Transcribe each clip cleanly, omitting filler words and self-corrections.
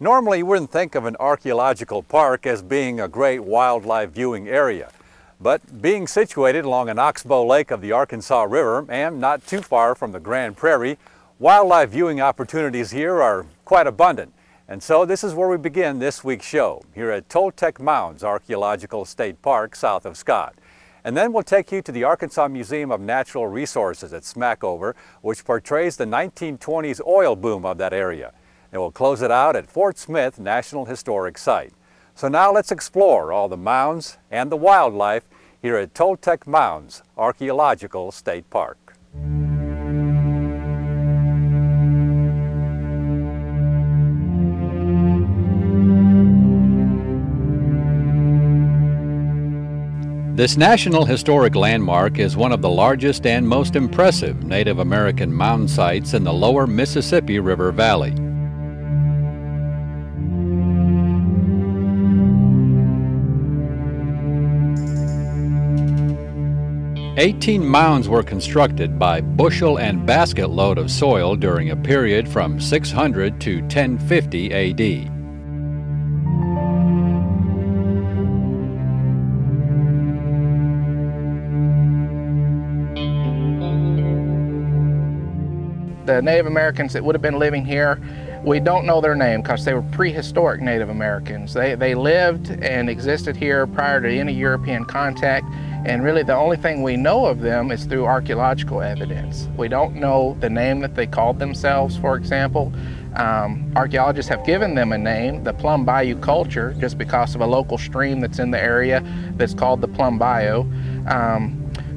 Normally, you wouldn't think of an archaeological park as being a great wildlife viewing area. But being situated along an oxbow lake of the Arkansas River and not too far from the Grand Prairie, wildlife viewing opportunities here are quite abundant. And so this is where we begin this week's show, here at Toltec Mounds Archaeological State Park south of Scott. And then we'll take you to the Arkansas Museum of Natural Resources at Smackover, which portrays the 1920s oil boom of that area. And we'll close it out at Fort Smith National Historic Site. So now let's explore all the mounds and the wildlife here at Toltec Mounds Archaeological State Park. This National Historic Landmark is one of the largest and most impressive Native American mound sites in the lower Mississippi River Valley. 18 mounds were constructed by bushel and basket load of soil during a period from 600 to 1050 AD. The Native Americans that would have been living here, we don't know their name because they were prehistoric Native Americans. They lived and existed here prior to any European contact, and really the only thing we know of them is through archaeological evidence. We don't know the name that they called themselves, for example. Archaeologists have given them a name, the Plum Bayou culture, just because of a local stream that's in the area that's called the Plum Bayou.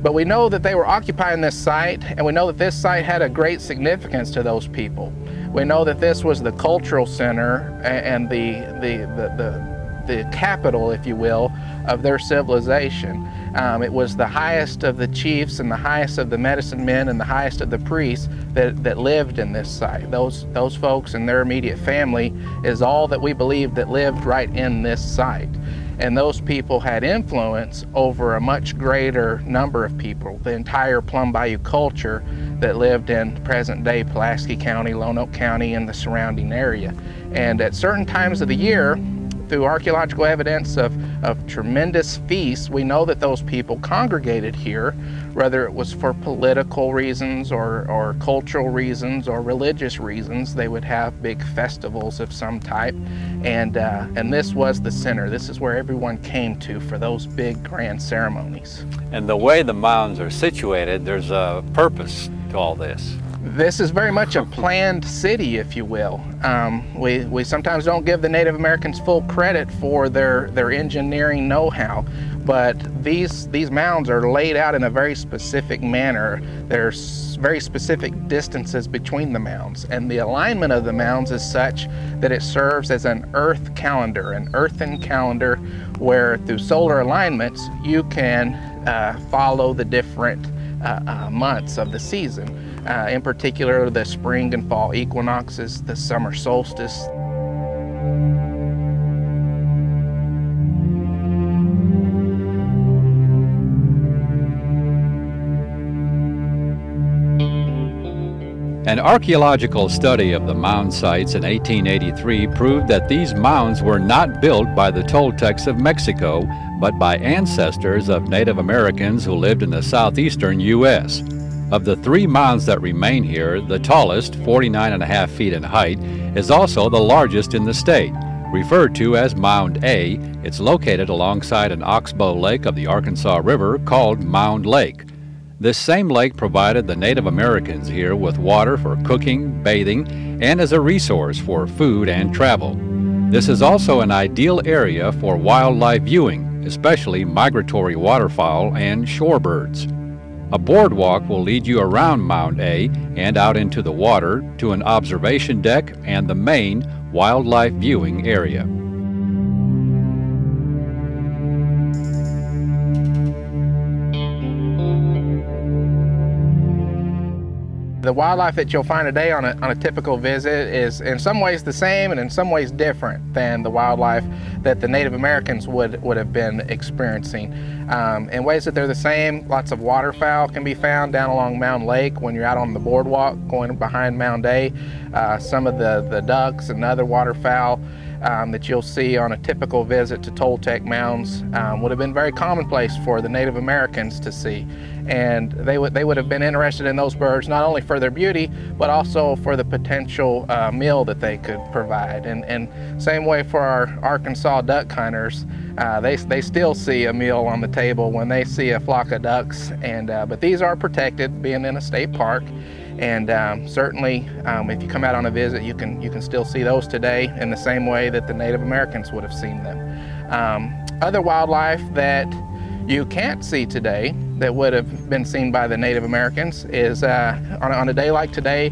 But we know that they were occupying this site, and we know that this site had a great significance to those people. We know that this was the cultural center and the capital, if you will, of their civilization. It was the highest of the chiefs and the highest of the medicine men and the highest of the priests that lived in this site. Those folks and their immediate family is all that we believe that lived right in this site. And those people had influence over a much greater number of people, the entire Plum Bayou culture that lived in present-day Pulaski County, Lonoke County, and the surrounding area. And at certain times of the year, through archaeological evidence of tremendous feasts, we know that those people congregated here, whether it was for political reasons or cultural reasons or religious reasons. They would have big festivals of some type, and this was the center. This is where everyone came to for those big grand ceremonies. And the way the mounds are situated, there's a purpose to all this. This is very much a planned city, if you will. We sometimes don't give the Native Americans full credit for their engineering know-how, but these mounds are laid out in a very specific manner. There's very specific distances between the mounds, and the alignment of the mounds is such that it serves as an earth calendar, an earthen calendar, where through solar alignments you can follow the different months of the season. In particular, the spring and fall equinoxes, the summer solstice. An archaeological study of the mound sites in 1883 proved that these mounds were not built by the Toltecs of Mexico, but by ancestors of Native Americans who lived in the southeastern U.S. Of the 3 mounds that remain here, the tallest, 49.5 feet in height, is also the largest in the state. Referred to as Mound A, it's located alongside an oxbow lake of the Arkansas River called Mound Lake. This same lake provided the Native Americans here with water for cooking, bathing, and as a resource for food and travel. This is also an ideal area for wildlife viewing, especially migratory waterfowl and shorebirds. A boardwalk will lead you around Mound A and out into the water to an observation deck and the main wildlife viewing area. The wildlife that you'll find today on a typical visit is in some ways the same and in some ways different than the wildlife that the Native Americans would have been experiencing. In ways that they're the same, lots of waterfowl can be found down along Mound Lake when you're out on the boardwalk going behind Mound A. Some of the ducks and other waterfowl that you'll see on a typical visit to Toltec mounds would have been very commonplace for the Native Americans to see. And they would have been interested in those birds not only for their beauty, but also for the potential meal that they could provide. And same way for our Arkansas duck hunters, they still see a meal on the table when they see a flock of ducks. And but these are protected, being in a state park. And certainly, if you come out on a visit, you can still see those today in the same way that the Native Americans would have seen them. Other wildlife that you can't see today that would have been seen by the Native Americans is on a day like today,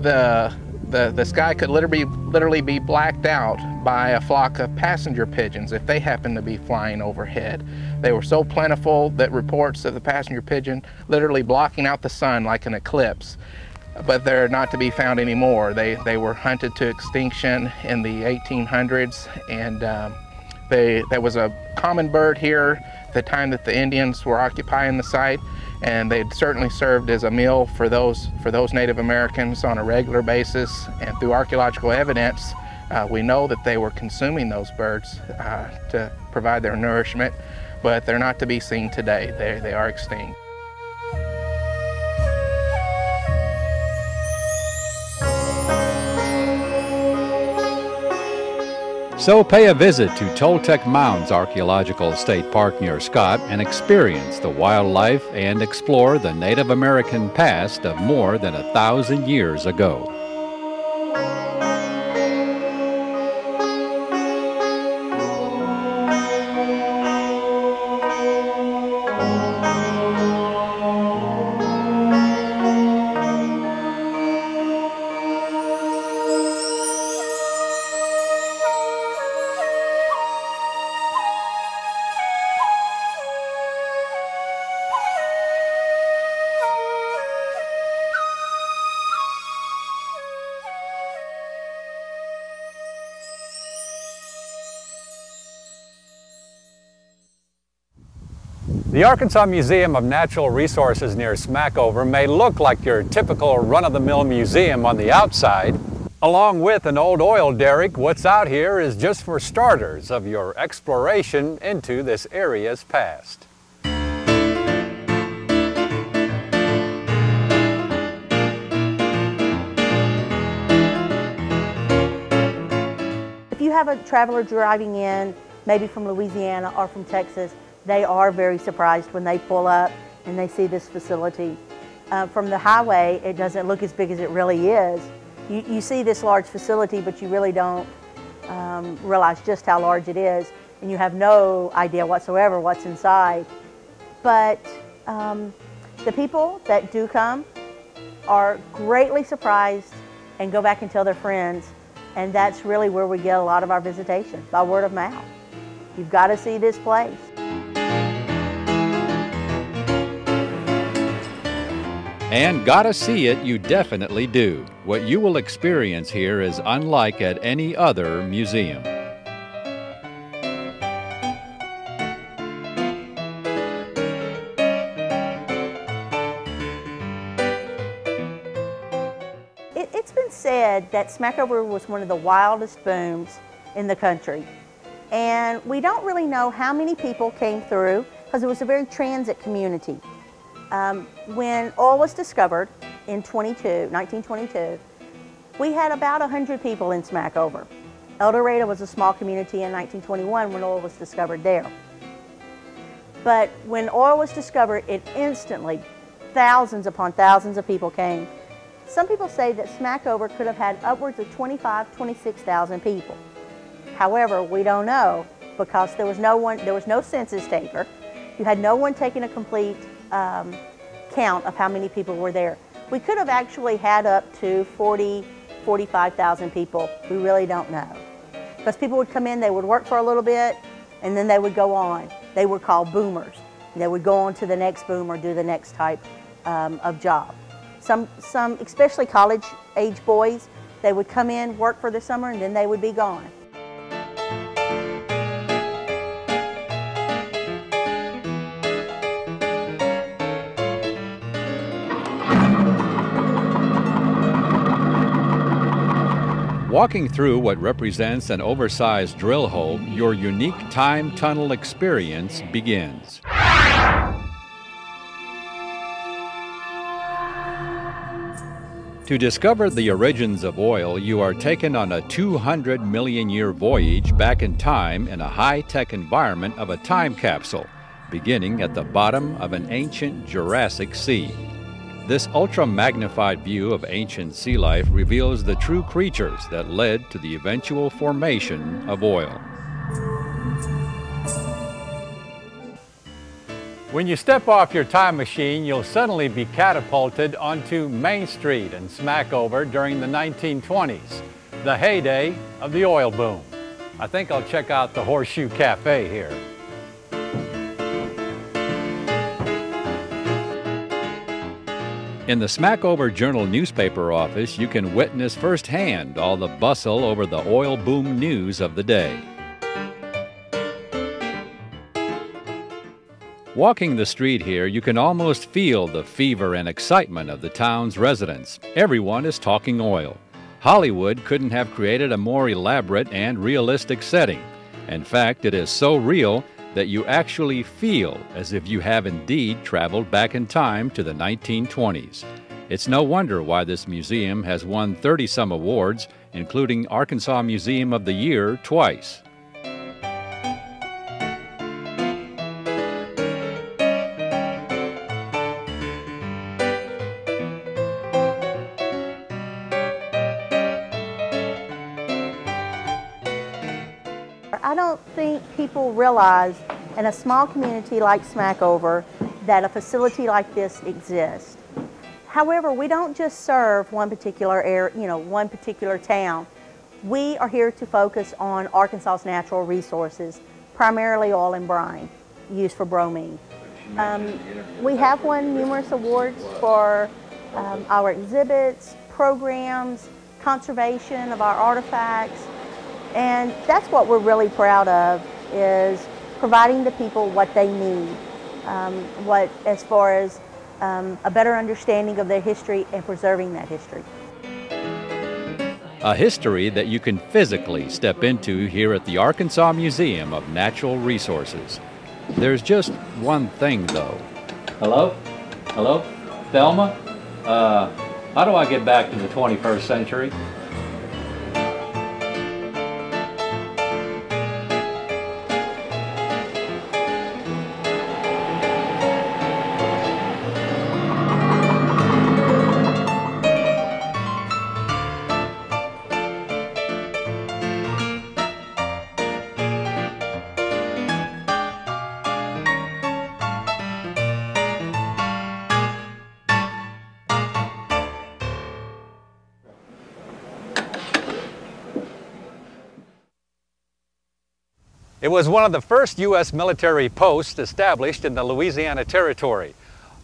the sky could literally be blacked out by a flock of passenger pigeons if they happen to be flying overhead. They were so plentiful that reports of the passenger pigeon literally blocking out the sun like an eclipse, but they're not to be found anymore. They were hunted to extinction in the 1800s, and there was a common bird here at the time that the Indians were occupying the site, and they'd certainly served as a meal for those Native Americans on a regular basis. And through archaeological evidence, we know that they were consuming those birds to provide their nourishment, but they're not to be seen today. They are extinct. So pay a visit to Toltec Mounds Archaeological State Park near Scott and experience the wildlife and explore the Native American past of more than 1,000 years ago. The Arkansas Museum of Natural Resources near Smackover may look like your typical run-of-the-mill museum on the outside. Along with an old oil derrick, what's out here is just for starters of your exploration into this area's past. If you have a traveler driving in, maybe from Louisiana or from Texas, they are very surprised when they pull up and they see this facility. From the highway, it doesn't look as big as it really is. You see this large facility, but you really don't realize just how large it is, and you have no idea whatsoever what's inside. But the people that do come are greatly surprised and go back and tell their friends, and that's really where we get a lot of our visitation, by word of mouth. You've got to see this place. And gotta see it, you definitely do. What you will experience here is unlike at any other museum. It's been said that Smackover was one of the wildest booms in the country. And we don't really know how many people came through because it was a very transit community. When oil was discovered in 1922, we had about 100 people in Smackover. El Dorado was a small community in 1921 when oil was discovered there. But when oil was discovered, it instantly, thousands upon thousands of people came. Some people say that Smackover could have had upwards of 25,000, 26,000 people. However, we don't know because there was no census taker. You had no one taking a complete count of how many people were there. We could have actually had up to 40,000, 45,000 people. We really don't know. Because people would come in, they would work for a little bit, and then they would go on. They were called boomers. They would go on to the next boom or do the next type of job. Some especially college-age boys, they would come in, work for the summer, and then they would be gone. Walking through what represents an oversized drill hole, your unique time tunnel experience begins. To discover the origins of oil, you are taken on a 200 million year voyage back in time in a high-tech environment of a time capsule, beginning at the bottom of an ancient Jurassic Sea. This ultra-magnified view of ancient sea life reveals the true creatures that led to the eventual formation of oil. When you step off your time machine, you'll suddenly be catapulted onto Main Street in Smackover during the 1920s, the heyday of the oil boom. I think I'll check out the Horseshoe Cafe here. In the Smackover Journal newspaper office, you can witness firsthand all the bustle over the oil boom news of the day. Walking the street here, you can almost feel the fever and excitement of the town's residents. Everyone is talking oil. Hollywood couldn't have created a more elaborate and realistic setting. In fact, it is so real that you actually feel as if you have indeed traveled back in time to the 1920s. It's no wonder why this museum has won 30-some awards, including Arkansas Museum of the Year twice. I don't think people realize in a small community like Smackover that a facility like this exists. However, we don't just serve one particular area, one particular town. We are here to focus on Arkansas's natural resources, primarily oil and brine, used for bromine. We have won numerous awards for our exhibits, programs, conservation of our artifacts. And that's what we're really proud of, is providing the people what they need, as far as a better understanding of their history and preserving that history. A history that you can physically step into here at the Arkansas Museum of Natural Resources. There's just one thing, though. Hello? Hello? Thelma? How do I get back to the 21st century? It was one of the first U.S. military posts established in the Louisiana Territory.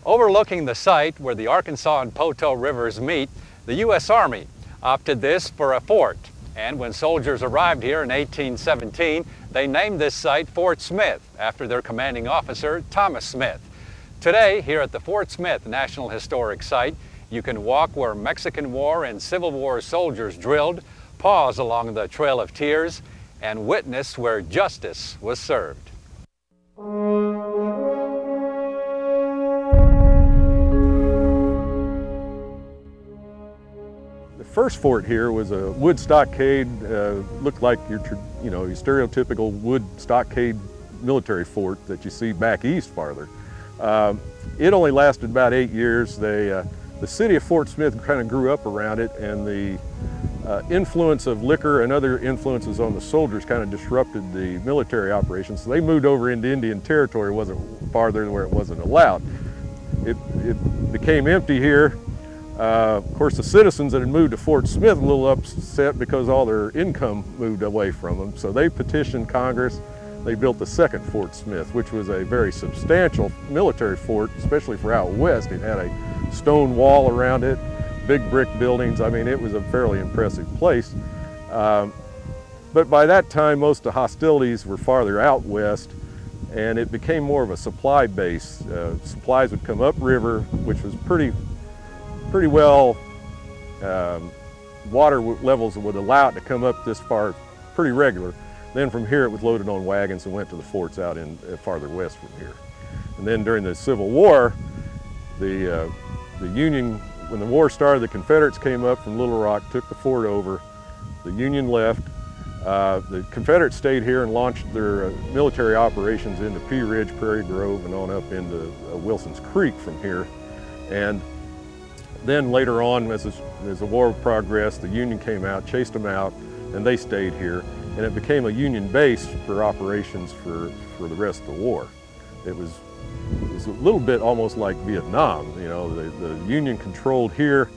Overlooking the site where the Arkansas and Poteau rivers meet, the U.S. Army opted this for a fort. And when soldiers arrived here in 1817, they named this site Fort Smith after their commanding officer, Thomas Smith. Today, here at the Fort Smith National Historic Site, you can walk where Mexican War and Civil War soldiers drilled, pause along the Trail of Tears, and witness where justice was served. The first fort here was a wood stockade, looked like your stereotypical wood stockade military fort that you see back east farther. It only lasted about 8 years. The city of Fort Smith kind of grew up around it, and the influence of liquor and other influences on the soldiers kind of disrupted the military operations. So they moved over into Indian Territory, wasn't farther than where it wasn't allowed. It became empty here. Of course, the citizens that had moved to Fort Smith were a little upset because all their income moved away from them. So they petitioned Congress. they built the second Fort Smith, which was a very substantial military fort, especially for out west. It had a stone wall around it, big brick buildings. I mean, it was a fairly impressive place. But by that time, most of the hostilities were farther out west, and it became more of a supply base. Supplies would come upriver, which was pretty well, water levels would allow it to come up this far pretty regular. Then from here it was loaded on wagons and went to the forts out in farther west from here. And then during the Civil War, the Union, when the war started, the Confederates came up from Little Rock, took the fort over. The Union left. The Confederates stayed here and launched their military operations into Pea Ridge, Prairie Grove, and on up into Wilson's Creek from here. And then later on, as the war progressed, the Union came out, chased them out, and they stayed here. And it became a Union base for operations for the rest of the war. It was a little bit almost like Vietnam. You know, the Union controlled here.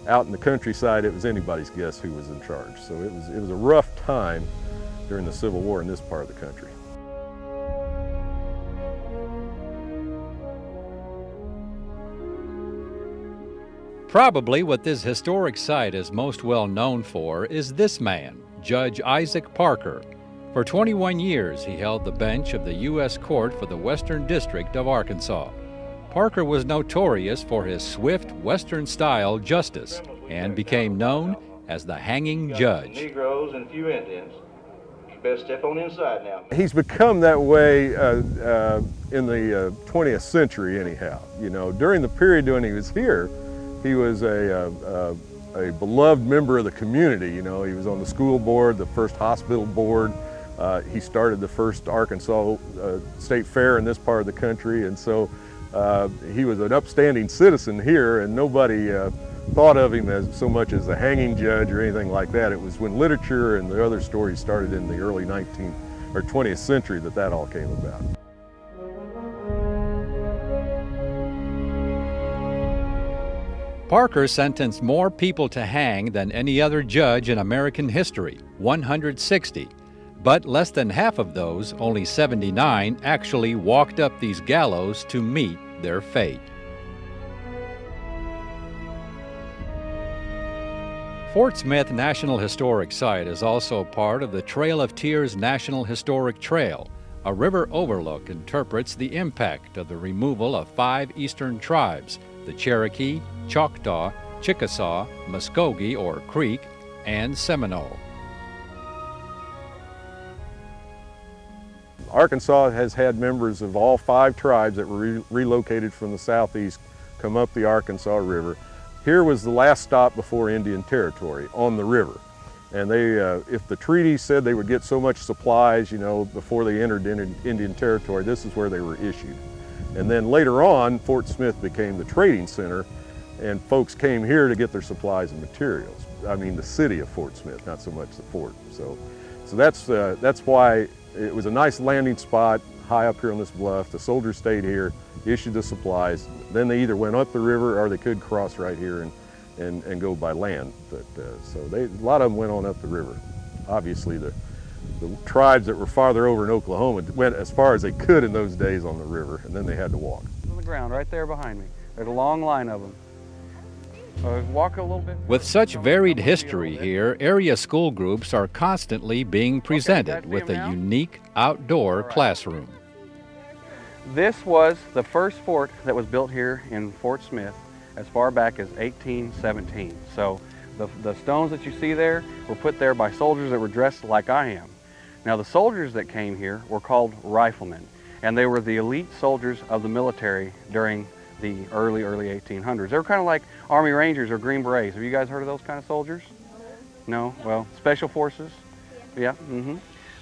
Out in the countryside, it was anybody's guess who was in charge. So it was a rough time during the Civil War in this part of the country. Probably what this historic site is most well known for is this man, Judge Isaac Parker. For 21 years, he held the bench of the U.S. Court for the Western District of Arkansas. Parker was notorious for his swift Western-style justice and became known as the hanging judge. Negroes and a few Indians. You better step on inside now. He's become that way in the 20th century anyhow. You know, during the period when he was here, he was a beloved member of the community. You know, he was on the school board, the first hospital board. He started the first Arkansas State Fair in this part of the country, and so he was an upstanding citizen here, and nobody thought of him as so much as a hanging judge or anything like that. It was when literature and the other stories started in the early 19th or 20th century that all came about. Parker sentenced more people to hang than any other judge in American history, 160. But less than half of those, only 79, actually walked up these gallows to meet their fate. Fort Smith National Historic Site is also part of the Trail of Tears National Historic Trail. A river overlook interprets the impact of the removal of 5 eastern tribes, the Cherokee, Choctaw, Chickasaw, Muskogee or Creek, and Seminole. Arkansas has had members of all 5 tribes that were relocated from the southeast come up the Arkansas River. Here was the last stop before Indian Territory on the river. And they, if the treaty said they would get so much supplies, you know, before they entered Indian Territory, this is where they were issued. And then later on, Fort Smith became the trading center, and folks came here to get their supplies and materials. I mean, the city of Fort Smith, not so much the fort. So that's why it was a nice landing spot high up here on this bluff. The soldiers stayed here, issued the supplies. Then they either went up the river or they could cross right here and go by land. But, so a lot of them went on up the river. Obviously, the tribes that were farther over in Oklahoma went as far as they could in those days on the river, and then they had to walk. On the ground right there behind me. There's a long line of them. Walk a little bit. With such varied history here, area school groups are constantly being presented with a unique outdoor classroom. This was the first fort that was built here in Fort Smith as far back as 1817. So the stones that you see there were put there by soldiers that were dressed like I am. Now the soldiers that came here were called riflemen, and they were the elite soldiers of the military during the early 1800s. They were kind of like Army Rangers or Green Berets. Have you guys heard of those kind of soldiers? No? Well, Special Forces? Yeah?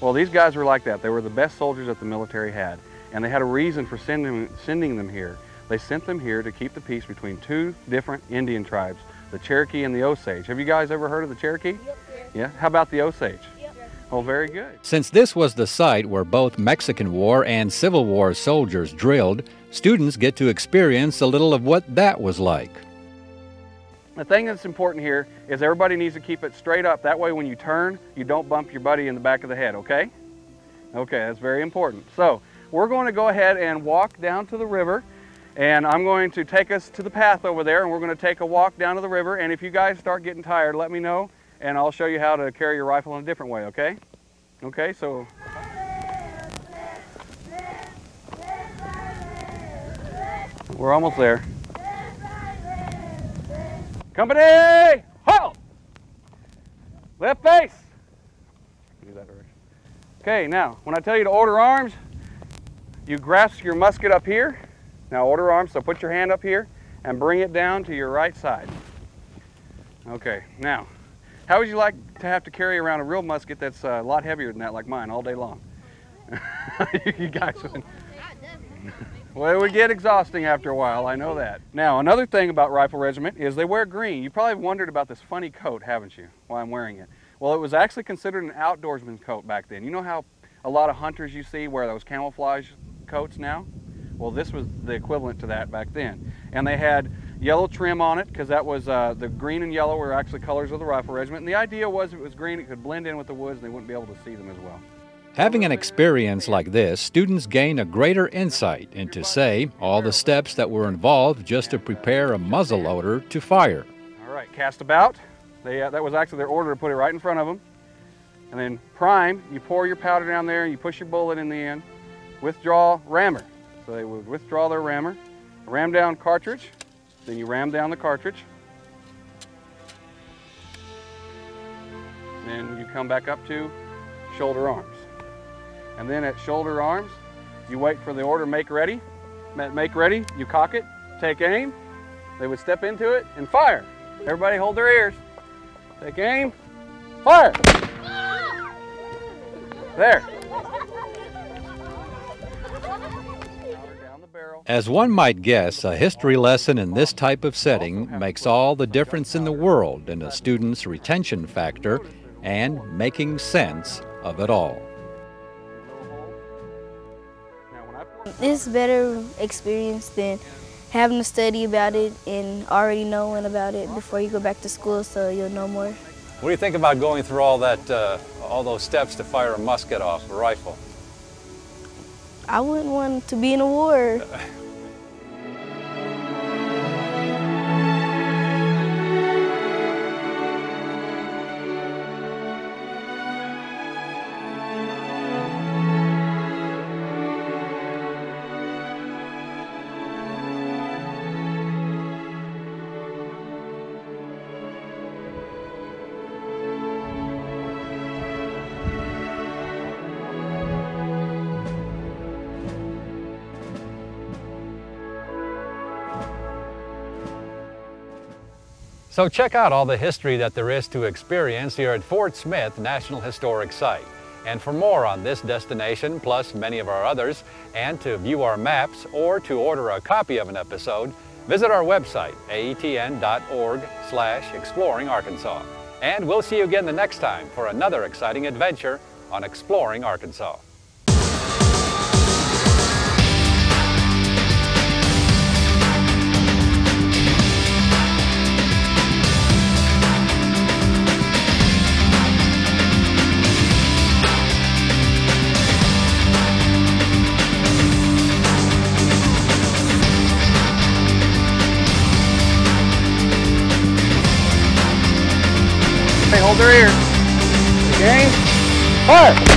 Well, these guys were like that. They were the best soldiers that the military had, and they had a reason for sending them here. They sent them here to keep the peace between 2 different Indian tribes, the Cherokee and the Osage. Have you guys ever heard of the Cherokee? Yep. Yeah? How about the Osage? Oh, very good. Since this was the site where both Mexican War and Civil War soldiers drilled, students get to experience a little of what that was like. The thing that's important here is everybody needs to keep it straight up. That way when you turn, you don't bump your buddy in the back of the head, okay? Okay, that's very important. So we're going to go ahead and walk down to the river, and I'm going to take us to the path over there, and we're going to take a walk down to the river. And if you guys start getting tired, let me know, and I'll show you how to carry your rifle in a different way, okay? Okay, so. We're almost there. Company, halt! Left face. Do that direction. Okay, now, when I tell you to order arms, you grasp your musket up here. Now order arms, so put your hand up here and bring it down to your right side. Okay, now, how would you like to have to carry around a real musket that's a lot heavier than that, like mine, all day long? You guys would. Well, it would get exhausting after a while, I know that. Now, another thing about Rifle Regiment is they wear green. You probably wondered about this funny coat, haven't you, while I'm wearing it? Well, it was actually considered an outdoorsman's coat back then. You know how a lot of hunters you see wear those camouflage coats now? Well, this was the equivalent to that back then. And they had yellow trim on it, because that was, the green and yellow were actually colors of the Rifle Regiment. And the idea was if it was green, it could blend in with the woods and they wouldn't be able to see them as well. Having an experience like this, students gain a greater insight into, say, all the steps that were involved just to prepare a muzzleloader to fire. All right, cast about. That was actually their order to put it right in front of them. And then prime, you pour your powder down there and you push your bullet in the end. Withdraw rammer. So they would withdraw their rammer. Ram down cartridge, then you ram down the cartridge. Then you come back up to shoulder arms. And then at shoulder arms, you wait for the order make ready. Make ready, you cock it, take aim. They would step into it and fire. Everybody hold their ears. Take aim, fire. There. As one might guess, a history lesson in this type of setting makes all the difference in the world in a student's retention factor and making sense of it all. It's a better experience than having to study about it and already knowing about it before you go back to school, so you'll know more. What do you think about going through all those steps to fire a musket off a rifle? I wouldn't want to be in a war. So check out all the history that there is to experience here at Fort Smith National Historic Site. And for more on this destination, plus many of our others, and to view our maps or to order a copy of an episode, visit our website, aetn.org/exploring-Arkansas. And we'll see you again the next time for another exciting adventure on Exploring Arkansas. Hold their ears. Game. Fire!